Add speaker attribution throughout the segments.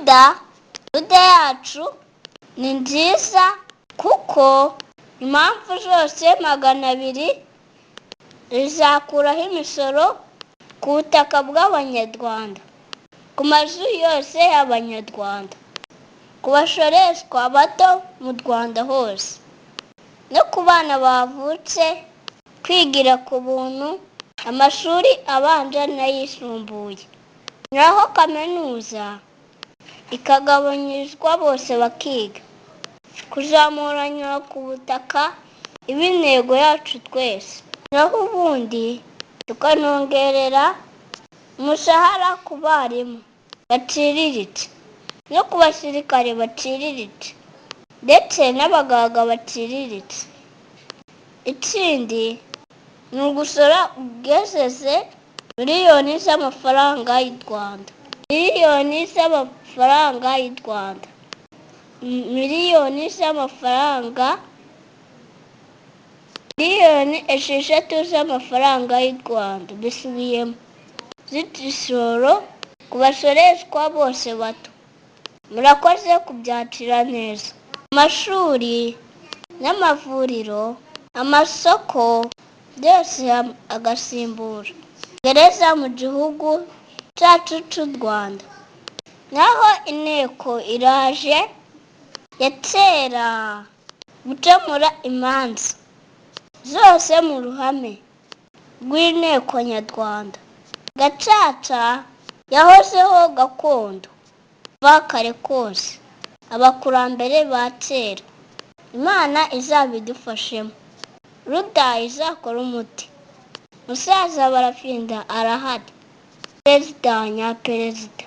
Speaker 1: ruda yacu ni nziza kuko impamvu zose 200 rizakuraho imisoro ku butaka bw'abanyarwanda, ku mazu yose y'abanyarwanda, ku bashoreshwa bato mu Rwanda hose, no ku bana bavutse kwigira ku buntu amashuri abanza n'ayisumbuye, naho kaminuza ikagabanyirizwa bose bakiga. Kuzamuranya ku butaka iba intego yacu twese, naho ubundi tukanongerera umushahara ku barimu baciriritse no ku basirikare baciriritse ndetse n'abaganga baciriritse. Ikindi ni ugusora ubwezeze miliyoni z'amafaranga y'u Rwanda, miliyoni esheshatu z'amafaranga y'u Rwanda bisubiyemo z'imisoro ku basoreshwa bose bato. Murakoze kubyakira neza. Amashuri n'amavuriro, amasoko byose agasimbura gereza mu gihugu cyacu cy'u Rwanda. Naho inteko iraje yatera gukemura imanza zose mu ruhame rw'inteko nyarwanda. Gacaca yahozeho gakondo bakare kose abakurambere ba kera. Imana izabidufashemo, ruda izakora umuti. Musaza Barafinda arahari, perezida nyaperezida.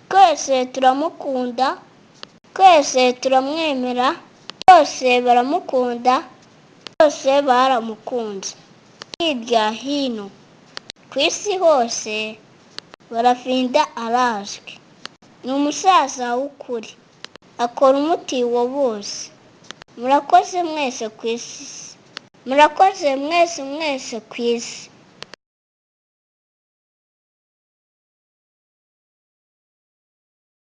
Speaker 1: Twese turamukunda, twese turamwemera, bose baramukunda, bose baramukunze. Hirya hino ku isi hose Barafinda arazwi, ni umusaza w'ukuri, akora umuti wa bose. Murakoze mwese ku isi, murakoze mwese ku isi.